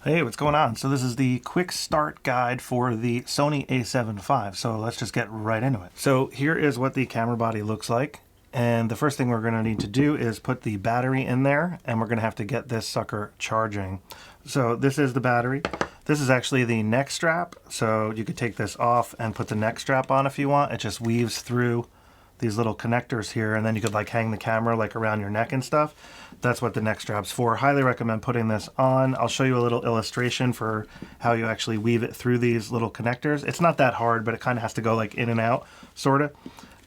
Hey, what's going on? So this is the quick start guide for the Sony A7V. So let's just get right into it. So here is what the camera body looks like. And the first thing we're going to need to do is put the battery in there, and we're going to have to get this sucker charging. So this is the battery. This is actually the neck strap. So you could take this off and put the neck strap on if you want. It just weaves through these little connectors here, and then you could like hang the camera like around your neck and stuff. That's what the neck strap's for. Highly recommend putting this on. I'll show you a little illustration for how you actually weave it through these little connectors. It's not that hard, but it kind of has to go like in and out, sort of.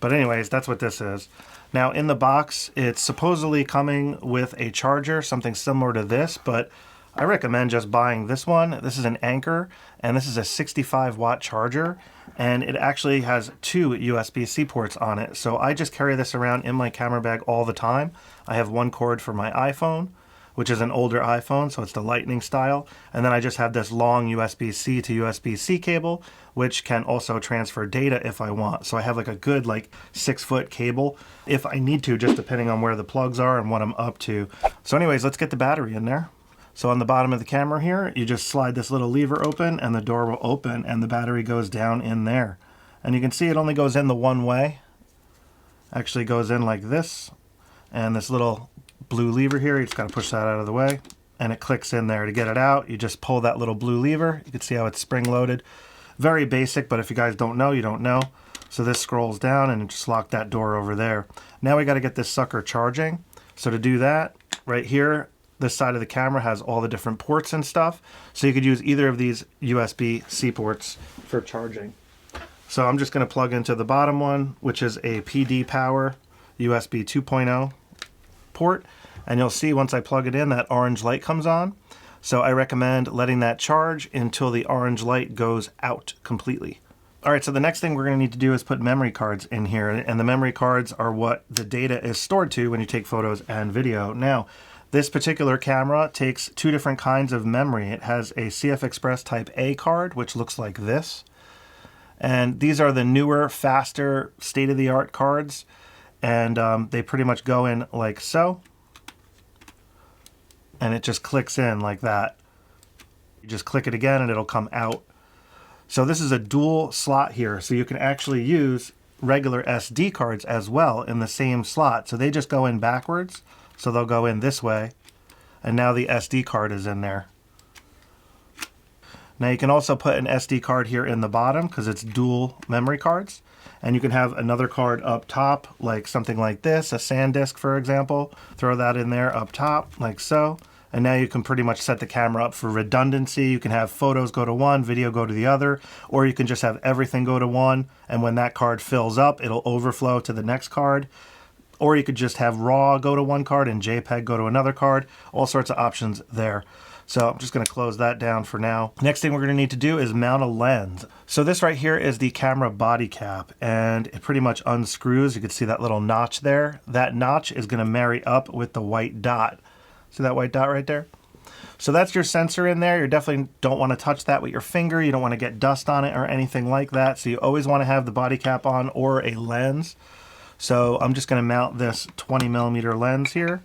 But anyways, that's what this is. Now in the box, it's supposedly coming with a charger, something similar to this, but I recommend just buying this one. This is an Anker, and this is a 65-watt charger, and it actually has two USB-C ports on it. So I just carry this around in my camera bag all the time. I have one cord for my iPhone, which is an older iPhone, so it's the Lightning style, and then I just have this long USB-C to USB-C cable, which can also transfer data if I want. So I have like a good 6-foot cable if I need to, just depending on where the plugs are and what I'm up to. So anyways, let's get the battery in there. So on the bottom of the camera here, you just slide this little lever open and the door will open and the battery goes down in there. And you can see it only goes in the one way. Actually goes in like this. And this little blue lever here, you just got to push that out of the way. And it clicks in there. To get it out, you just pull that little blue lever. You can see how it's spring loaded. Very basic, but if you guys don't know, you don't know. So this scrolls down and just lock that door over there. Now we got to get this sucker charging. So to do that, right here, this side of the camera has all the different ports and stuff. So you could use either of these USB-C ports for charging. So I'm just going to plug into the bottom one, which is a PD power USB 2.0 port. And you'll see once I plug it in, that orange light comes on. So I recommend letting that charge until the orange light goes out completely. All right, so the next thing we're going to need to do is put memory cards in here. And the memory cards are what the data is stored to when you take photos and video. Now, this particular camera takes two different kinds of memory. It has a CF Express Type A card, which looks like this. And these are the newer, faster, state-of-the-art cards. And they pretty much go in like so. And it just clicks in like that. You just click it again and it'll come out. So this is a dual slot here. So you can actually use regular SD cards as well in the same slot. So they just go in backwards. So they'll go in this way, and now the SD card is in there. Now you can also put an SD card here in the bottom because it's dual memory cards. And you can have another card up top, like something like this, a SanDisk for example. Throw that in there up top, like so. And now you can pretty much set the camera up for redundancy. You can have photos go to one, video go to the other, or you can just have everything go to one, and when that card fills up, it'll overflow to the next card. Or you could just have RAW go to one card and JPEG go to another card. All sorts of options there. So I'm just going to close that down for now. Next thing we're going to need to do is mount a lens. So this right here is the camera body cap, and it pretty much unscrews. You can see that little notch there. That notch is going to marry up with the white dot. See that white dot right there? So that's your sensor in there. You definitely don't want to touch that with your finger. You don't want to get dust on it or anything like that. So you always want to have the body cap on or a lens. So I'm just going to mount this 20mm lens here.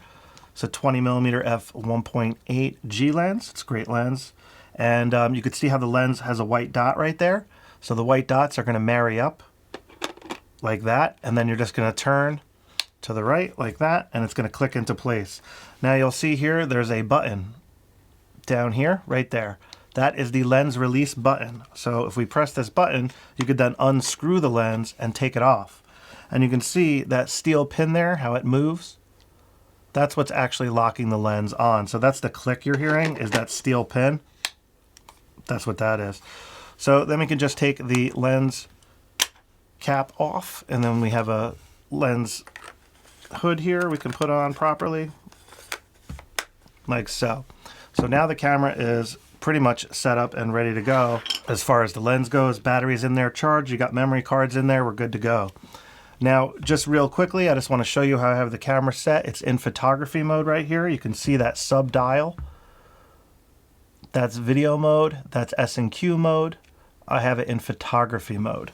It's a 20mm f1.8 G lens. It's a great lens. And you can see how the lens has a white dot right there. So the white dots are going to marry up like that. And then you're just going to turn to the right like that. And it's going to click into place. Now you'll see here there's a button down here right there. That is the lens release button. So if we press this button, you could then unscrew the lens and take it off. And you can see that steel pin there, how it moves. That's what's actually locking the lens on. So that's the click you're hearing, is that steel pin. That's what that is. So then we can just take the lens cap off, and then we have a lens hood here we can put on properly, like so. So now the camera is pretty much set up and ready to go. As far as the lens goes, battery's in there charged, you got memory cards in there, we're good to go. Now, just real quickly, I just want to show you how I have the camera set. It's in photography mode right here. You can see that sub dial. That's video mode. That's S&Q mode. I have it in photography mode.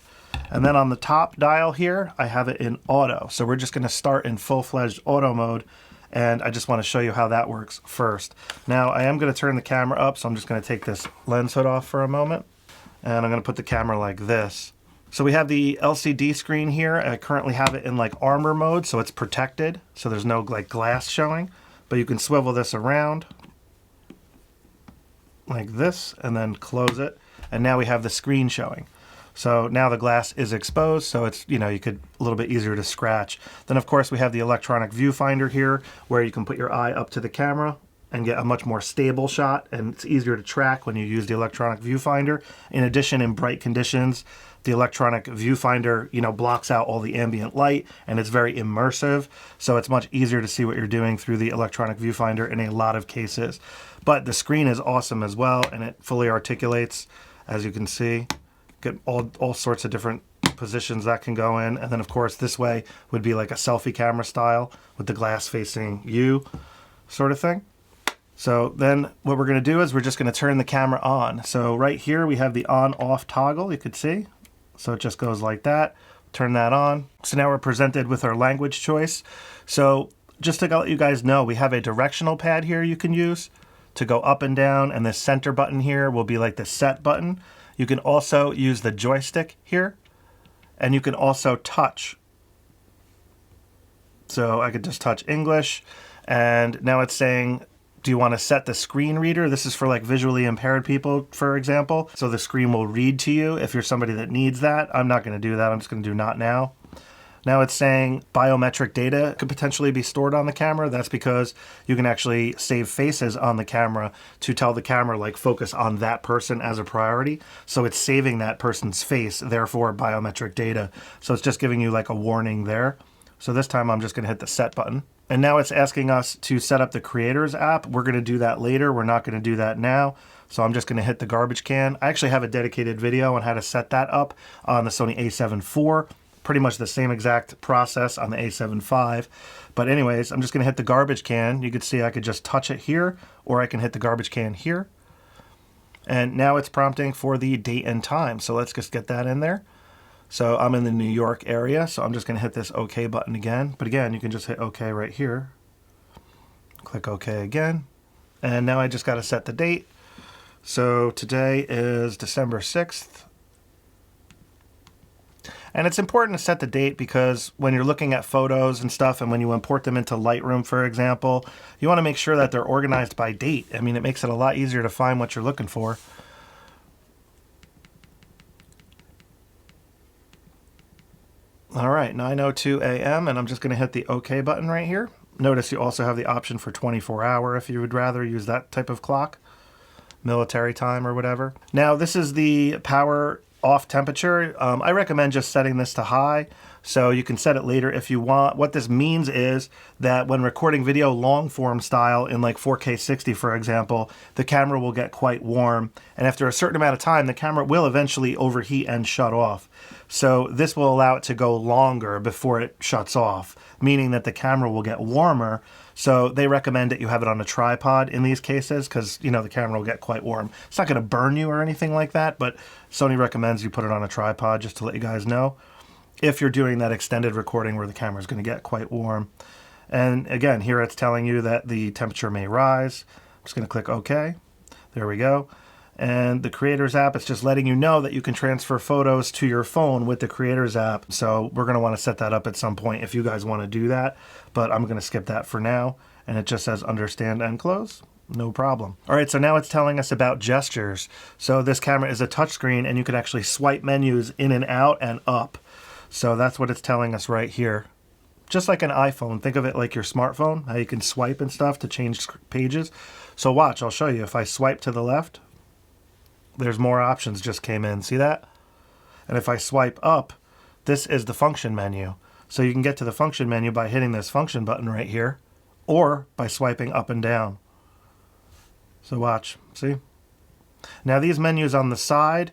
And then on the top dial here, I have it in auto. So we're just going to start in full-fledged auto mode. and I just want to show you how that works first. Now I am going to turn the camera up, so I'm just going to take this lens hood off for a moment, and I'm going to put the camera like this. So we have the LCD screen here. I currently have it in like armor mode, so it's protected, so there's no like glass showing, but you can swivel this around like this and then close it, and now we have the screen showing. So now the glass is exposed, so it's, you know, you could a little bit easier to scratch. Then of course we have the electronic viewfinder here, where you can put your eye up to the camera and get a much more stable shot, and it's easier to track when you use the electronic viewfinder. In addition, in bright conditions, the electronic viewfinder, you know, blocks out all the ambient light, and it's very immersive, so it's much easier to see what you're doing through the electronic viewfinder in a lot of cases. But the screen is awesome as well, and it fully articulates, as you can see. Get all sorts of different positions that can go in, and then of course this way would be like a selfie camera style with the glass facing you sort of thing. So then what we're going to do is we're just going to turn the camera on. So right here we have the on-off toggle, you could see. So it just goes like that. Turn that on. So now we're presented with our language choice. So just to let you guys know, we have a directional pad here you can use to go up and down, and this center button here will be like the set button. You can also use the joystick here, and you can also touch. So I could just touch English, and now it's saying, do you want to set the screen reader? This is for like visually impaired people, for example. So the screen will read to you if you're somebody that needs that. I'm not going to do that. I'm just going to do not now. Now it's saying biometric data could potentially be stored on the camera. That's because you can actually save faces on the camera to tell the camera like focus on that person as a priority. So it's saving that person's face, therefore biometric data. So it's just giving you like a warning there. So this time I'm just going to hit the set button. And now it's asking us to set up the Creators app. We're going to do that later. We're not going to do that now. So I'm just going to hit the garbage can. I actually have a dedicated video on how to set that up on the Sony A7 IV. Pretty much the same exact process on the A7V. But anyways, I'm just going to hit the garbage can. You can see I could just touch it here, or I can hit the garbage can here. And now it's prompting for the date and time. So let's just get that in there. So I'm in the New York area, so I'm just going to hit this OK button again. But again, you can just hit OK right here. Click OK again. And now I just got to set the date. So today is December 6th. And it's important to set the date because when you're looking at photos and stuff, and when you import them into Lightroom, for example, you want to make sure that they're organized by date. I mean, it makes it a lot easier to find what you're looking for. All right, 9:02 a.m. and I'm just going to hit the OK button right here. Notice you also have the option for 24-hour if you would rather use that type of clock, military time or whatever. Now this is the power off temperature. I recommend just setting this to high, so you can set it later if you want. What this means is that when recording video long form style in like 4K 60, for example, the camera will get quite warm, and after a certain amount of time the camera will eventually overheat and shut off. So this will allow it to go longer before it shuts off, meaning that the camera will get warmer. So they recommend that you have it on a tripod in these cases because, you know, the camera will get quite warm. It's not going to burn you or anything like that, but Sony recommends you put it on a tripod just to let you guys know if you're doing that extended recording where the camera is going to get quite warm. And again, here it's telling you that the temperature may rise. I'm just going to click OK. There we go. And the Creators app, it's just letting you know that you can transfer photos to your phone with the Creators app. So we're going to want to set that up at some point if you guys want to do that. But I'm going to skip that for now. And it just says understand and close. No problem. All right, so now it's telling us about gestures. So this camera is a touchscreen, and you can actually swipe menus in and out and up. So that's what it's telling us right here. Just like an iPhone. Think of it like your smartphone, how you can swipe and stuff to change pages. So watch, I'll show you. If I swipe to the left, there's more options just came in. See that? And if I swipe up, this is the function menu. So you can get to the function menu by hitting this function button right here, or by swiping up and down. So watch, see? Now these menus on the side,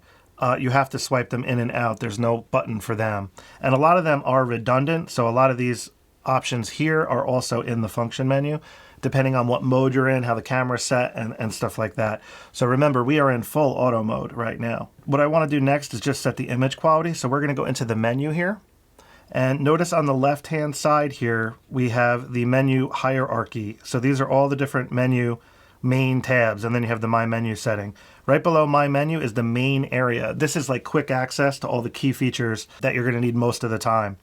you have to swipe them in and out. There's no button for them. And a lot of them are redundant, so a lot of these options here are also in the function menu, depending on what mode you're in, how the camera's set, and stuff like that. So remember, we are in full auto mode right now. What I want to do next is just set the image quality. So we're going to go into the menu here, And notice on the left-hand side here, we have the menu hierarchy. So these are all the different menu main tabs, and then you have the My Menu setting. Right below My Menu is the main area. This is like quick access to all the key features that you're gonna need most of the time.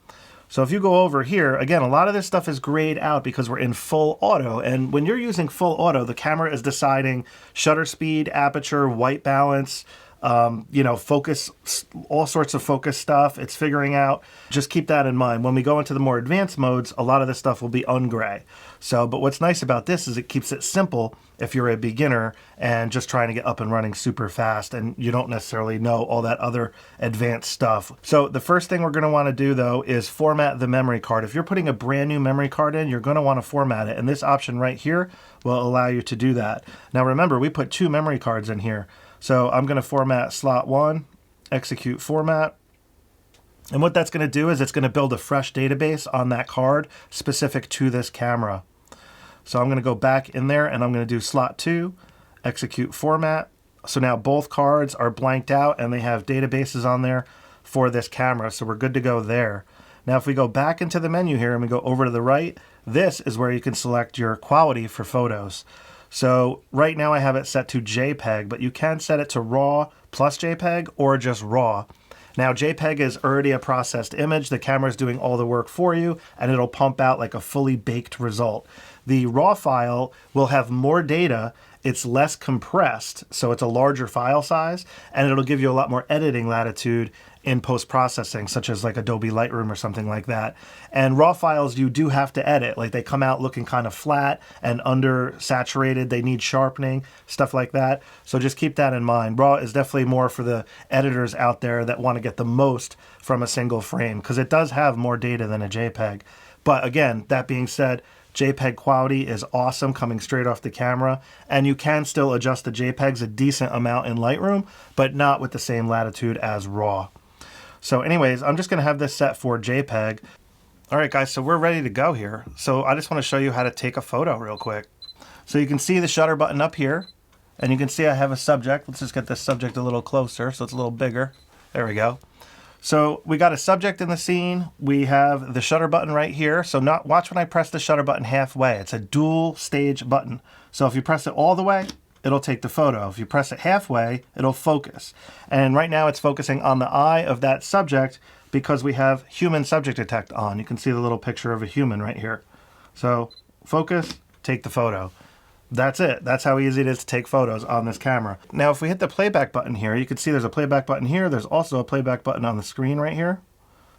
So if you go over here, again, a lot of this stuff is grayed out because we're in full auto. And when you're using full auto, the camera is deciding shutter speed, aperture, white balance, focus, all sorts of focus stuff. It's figuring out. Just keep that in mind. When we go into the more advanced modes, a lot of this stuff will be ungray. But what's nice about this is it keeps it simple if you're a beginner and just trying to get up and running super fast and you don't necessarily know all that other advanced stuff. So the first thing we're going to want to do though is format the memory card. If you're putting a brand new memory card in, you're going to want to format it. And this option right here will allow you to do that. Now remember, we put 2 memory cards in here. So I'm going to format slot 1, execute format. And what that's going to do is it's going to build a fresh database on that card specific to this camera. So I'm going to go back in there and I'm going to do slot 2, execute format. So now both cards are blanked out and they have databases on there for this camera. So we're good to go there. Now if we go back into the menu here and we go over to the right, this is where you can select your quality for photos. So right now I have it set to JPEG, but you can set it to RAW plus JPEG or just RAW. Now JPEG is already a processed image. The camera is doing all the work for you and it'll pump out like a fully baked result. The RAW file will have more data. It's less compressed, so it's a larger file size, and it'll give you a lot more editing latitude in post-processing, such as like Adobe Lightroom or something like that. And RAW files you do have to edit. Like they come out looking kind of flat and under-saturated. They need sharpening, stuff like that. So just keep that in mind. RAW is definitely more for the editors out there that want to get the most from a single frame, because it does have more data than a JPEG. But again, that being said, JPEG quality is awesome coming straight off the camera, and you can still adjust the JPEGs a decent amount in Lightroom, but not with the same latitude as RAW. So anyways, I'm just going to have this set for JPEG. All right, guys, so we're ready to go here. So I just want to show you how to take a photo real quick. So you can see the shutter button up here, and you can see I have a subject. Let's just get this subject a little closer so it's a little bigger. There we go. So we got a subject in the scene. We have the shutter button right here. So watch when I press the shutter button halfway. It's a dual stage button. So if you press it all the way, it'll take the photo. If you press it halfway, it'll focus. And right now it's focusing on the eye of that subject because we have human subject detect on. You can see the little picture of a human right here. So focus, take the photo. That's it. That's how easy it is to take photos on this camera. Now, if we hit the playback button here, you can see there's a playback button here. There's also a playback button on the screen right here.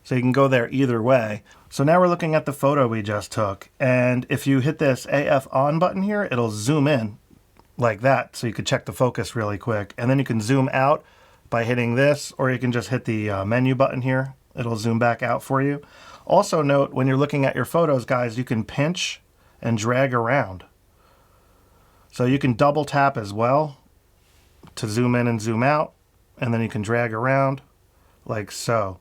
So you can go there either way. So now we're looking at the photo we just took. And if you hit this AF on button here, it'll zoom in like that. So you could check the focus really quick. And then you can zoom out by hitting this, or you can just hit the menu button here. It'll zoom back out for you. Also note, when you're looking at your photos, guys, you can pinch and drag around. So you can double tap as well to zoom in and zoom out, and then you can drag around like so.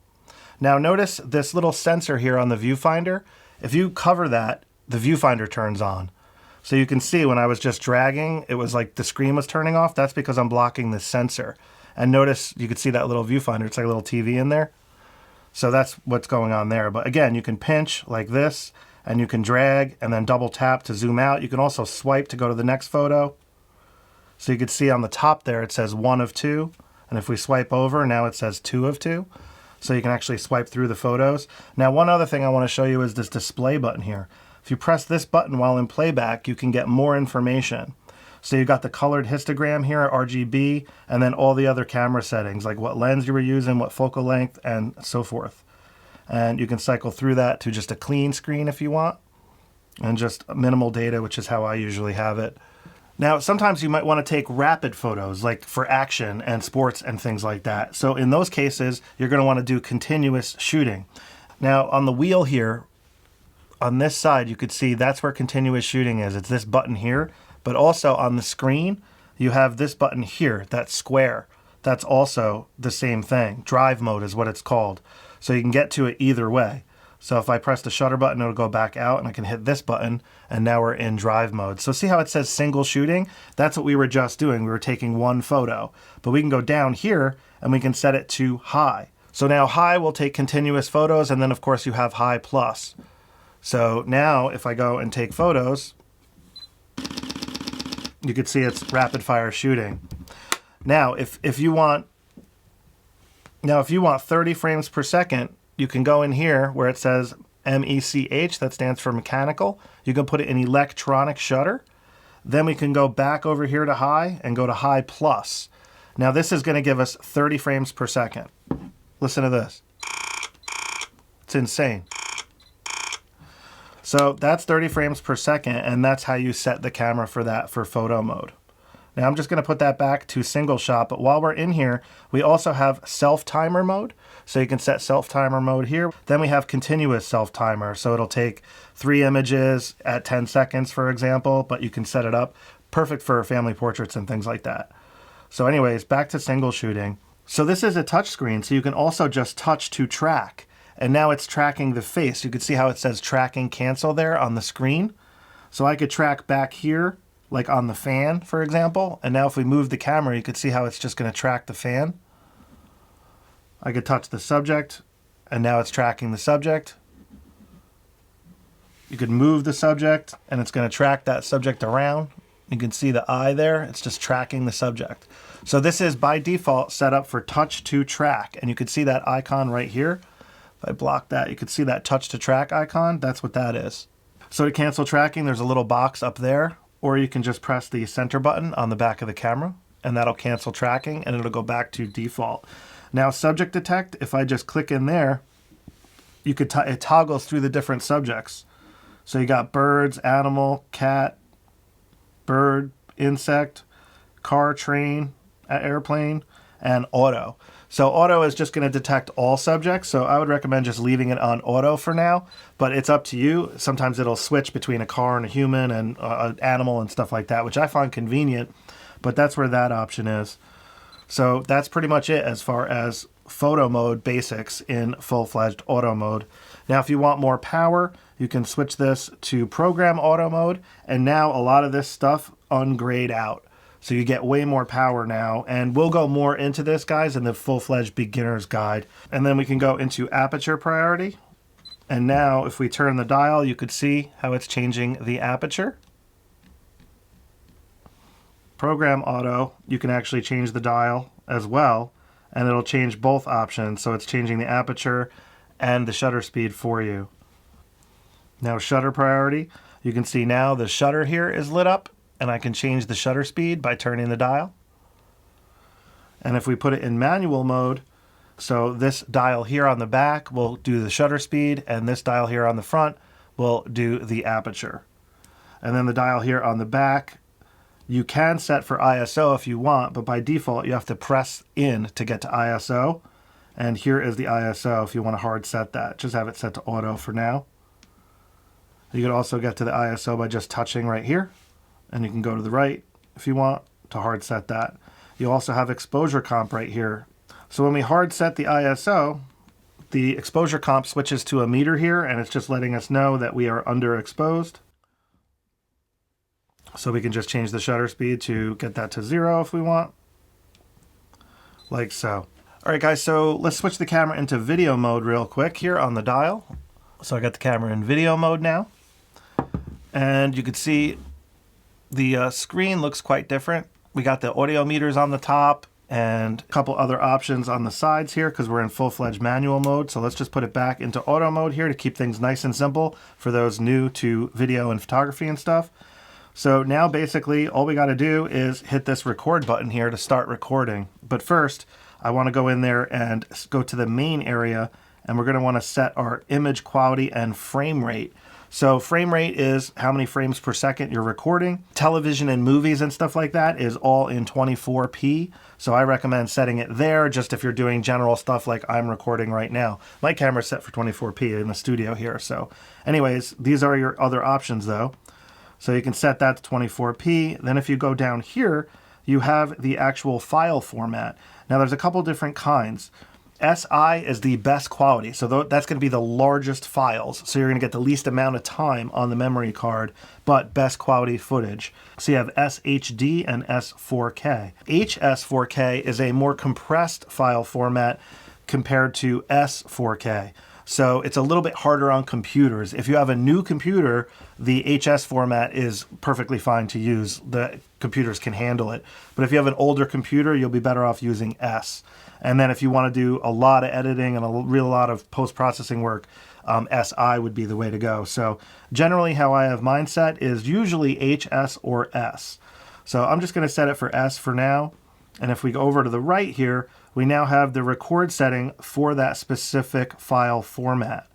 Now notice this little sensor here on the viewfinder. If you cover that, the viewfinder turns on. So you can see when I was just dragging, it was like the screen was turning off. That's because I'm blocking the sensor. And notice you could see that little viewfinder. It's like a little TV in there. So that's what's going on there. But again, you can pinch like this, and you can drag and then double tap to zoom out. You can also swipe to go to the next photo. So you can see on the top there, it says 1 of 2. And if we swipe over, now it says 2 of 2. So you can actually swipe through the photos. Now, one other thing I want to show you is this display button here. If you press this button while in playback, you can get more information. So you've got the colored histogram here, RGB, and then all the other camera settings, like what lens you were using, what focal length, and so forth. And you can cycle through that to just a clean screen if you want, and just minimal data, which is how I usually have it. Now, sometimes you might want to take rapid photos, like for action and sports and things like that. So in those cases, you're going to want to do continuous shooting. Now, on the wheel here, on this side, you could see that's where continuous shooting is. It's this button here, but also on the screen, you have this button here, that square. That's also the same thing. Drive mode is what it's called. So you can get to it either way. So if I press the shutter button, it'll go back out, and I can hit this button, and now we're in drive mode. So see how it says single shooting? That's what we were just doing. We were taking one photo. But we can go down here, and we can set it to high. So now high will take continuous photos, and then of course you have high plus. So now if I go and take photos, you can see it's rapid fire shooting. Now if you want 30 frames per second, you can go in here where it says MECH, that stands for mechanical. You can put it in electronic shutter. Then we can go back over here to high and go to high plus. Now this is going to give us 30 frames per second. Listen to this. It's insane. So that's 30 frames per second, and that's how you set the camera for that for photo mode. Now I'm just going to put that back to single shot, but while we're in here, we also have self-timer mode. So you can set self-timer mode here. Then we have continuous self-timer. So it'll take 3 images at 10 seconds, for example, but you can set it up. Perfect for family portraits and things like that. So anyways, back to single shooting. So this is a touch screen, so you can also just touch to track. And now it's tracking the face. You can see how it says tracking cancel there on the screen. So I could track back here, like on the fan, for example. And now if we move the camera, you could see how it's just going to track the fan. I could touch the subject, and now it's tracking the subject. You could move the subject, and it's going to track that subject around. You can see the eye there. It's just tracking the subject. So this is by default set up for touch to track. And you can see that icon right here. If I block that, you can see that touch to track icon. That's what that is. So to cancel tracking, there's a little box up there, or you can just press the center button on the back of the camera, and that'll cancel tracking, and it'll go back to default. Now subject detect, if I just click in there, you could it toggles through the different subjects. So you got birds, animal, cat, bird, insect, car, train, airplane, and auto. So auto is just going to detect all subjects, so I would recommend just leaving it on auto for now, but it's up to you. Sometimes it'll switch between a car and a human and an animal and stuff like that, which I find convenient, but that's where that option is. So that's pretty much it as far as photo mode basics in full-fledged auto mode. Now if you want more power, you can switch this to program auto mode, and now a lot of this stuff ungrayed out. So you get way more power now, and we'll go more into this, guys, in the full-fledged beginner's guide. And then we can go into aperture priority. And now if we turn the dial, you could see how it's changing the aperture. Program auto, you can actually change the dial as well, and it'll change both options. So it's changing the aperture and the shutter speed for you. Now shutter priority, you can see now the shutter here is lit up, and I can change the shutter speed by turning the dial. And if we put it in manual mode, so this dial here on the back will do the shutter speed, and this dial here on the front will do the aperture. And then the dial here on the back, you can set for ISO if you want, but by default you have to press in to get to ISO. And here is the ISO if you want to hard set that. Just have it set to auto for now. You can also get to the ISO by just touching right here. And you can go to the right if you want to hard set that. You also have exposure comp right here. So when we hard set the ISO, the exposure comp switches to a meter here, and it's just letting us know that we are underexposed. So we can just change the shutter speed to get that to 0 if we want, like so. All right, guys, so let's switch the camera into video mode real quick here on the dial. So I got the camera in video mode now, and you can see the screen looks quite different. We got the audio meters on the top and a couple other options on the sides here because we're in full-fledged manual mode. So let's just put it back into auto mode here to keep things nice and simple for those new to video and photography and stuff. So now basically all we got to do is hit this record button here to start recording. But first, I want to go in there and go to the main area, and we're going to want to set our image quality and frame rate. So frame rate is how many frames per second you're recording. Television and movies and stuff like that is all in 24p. So I recommend setting it there just if you're doing general stuff like I'm recording right now. My camera's set for 24p in the studio here. So anyways, these are your other options though. So you can set that to 24p. Then if you go down here, you have the actual file format. Now there's a couple different kinds. SI is the best quality, so that's going to be the largest files, so you're going to get the least amount of time on the memory card, but best quality footage. So you have SHD and S4K. HS4K is a more compressed file format, compared to S 4K. So it's a little bit harder on computers. If you have a new computer, the HS format is perfectly fine to use. The computers can handle it. But if you have an older computer, you'll be better off using S. And then if you want to do a lot of editing and a real lot of post-processing work, SI would be the way to go. So generally how I have mine set is usually HS or S. So I'm just going to set it for S for now. And if we go over to the right here, we now have the record setting for that specific file format.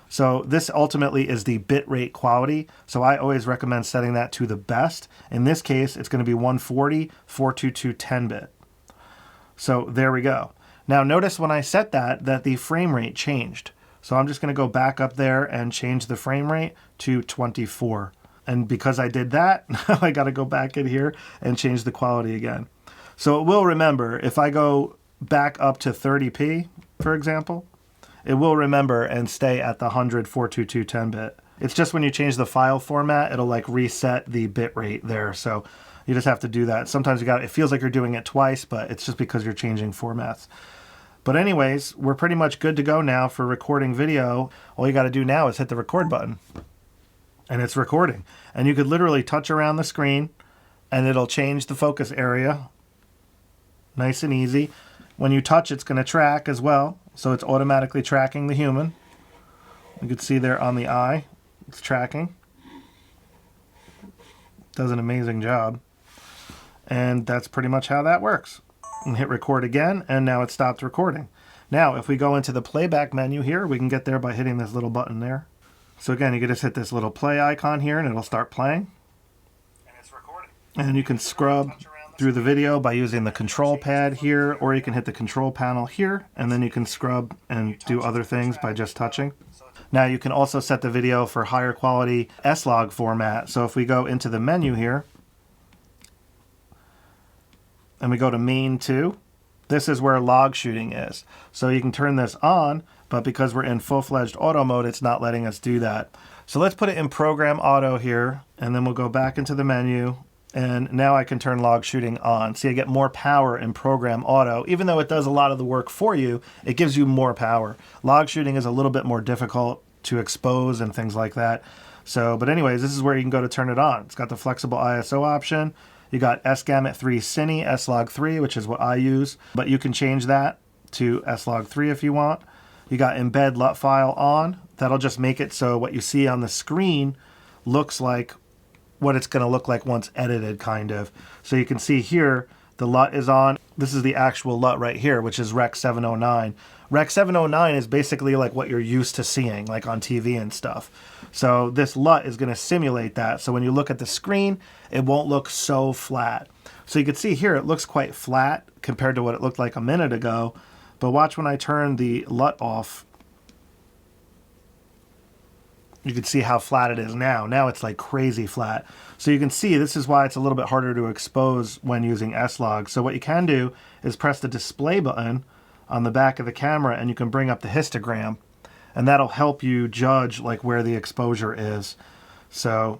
So this ultimately is the bitrate quality. So I always recommend setting that to the best. In this case, it's going to be 140, 422, 10-bit. So there we go. Now notice when I set that the frame rate changed. So I'm just going to go back up there and change the frame rate to 24. And because I did that, now I got to go back in here and change the quality again. So it will remember, if I go back up to 30p, for example, it will remember and stay at the 100, 422, 10-bit. It's just when you change the file format, it'll like reset the bit rate there. So you just have to do that. Sometimes it feels like you're doing it twice, but it's just because you're changing formats. But anyways, we're pretty much good to go now for recording video. All you got to do now is hit the record button. And it's recording. And you could literally touch around the screen and it'll change the focus area. Nice and easy. When you touch, it's going to track as well. So it's automatically tracking the human. You can see there on the eye, it's tracking. Does an amazing job. And that's pretty much how that works. And hit record again, and now it stopped recording. Now, if we go into the playback menu here, we can get there by hitting this little button there. So again, you can just hit this little play icon here, and it'll start playing. And it's recording. And you can scrub through the video by using the control pad here, or you can hit the control panel here, and then you can scrub and do other things by just touching. Now you can also set the video for higher quality S-Log format. So if we go into the menu here, and we go to main 2, this is where log shooting is. So you can turn this on, but because we're in full-fledged auto mode, it's not letting us do that. So let's put it in program auto here, and then we'll go back into the menu, and now I can turn log shooting on. See, I get more power in program auto. Even though it does a lot of the work for you, it gives you more power. Log shooting is a little bit more difficult to expose and things like that. So, but anyways, this is where you can go to turn it on. It's got the flexible ISO option. You got S-Gamut 3 Cine, S-Log 3, which is what I use, but you can change that to S-Log 3 if you want. You got embed LUT file on. That'll just make it so what you see on the screen looks like what it's going to look like once edited, kind of. So you can see here, the LUT is on. This is the actual LUT right here, which is Rec 709. Rec 709 is basically like what you're used to seeing, like on TV and stuff. So this LUT is going to simulate that. So when you look at the screen, it won't look so flat. So you can see here, it looks quite flat compared to what it looked like a minute ago. But watch when I turn the LUT off. You can see how flat it is now. Now it's like crazy flat. So you can see this is why it's a little bit harder to expose when using S-Log. So what you can do is press the display button on the back of the camera and you can bring up the histogram. And that'll help you judge like where the exposure is. So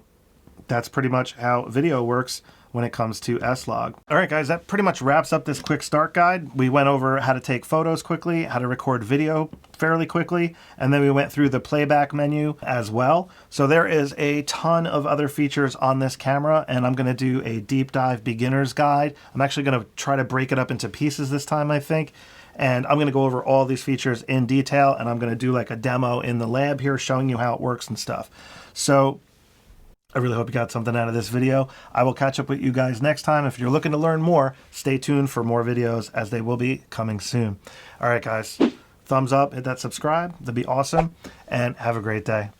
that's pretty much how video works when it comes to S-Log. All right, guys, that pretty much wraps up this quick start guide. We went over how to take photos quickly, how to record video fairly quickly, and then we went through the playback menu as well. So there is a ton of other features on this camera, and I'm gonna do a deep dive beginner's guide. I'm actually gonna try to break it up into pieces this time, I think. And I'm going to go over all these features in detail, and I'm going to do like a demo in the lab here showing you how it works and stuff. So I really hope you got something out of this video. I will catch up with you guys next time. If you're looking to learn more, stay tuned for more videos as they will be coming soon. All right, guys, thumbs up, hit that subscribe. That'd be awesome, and have a great day.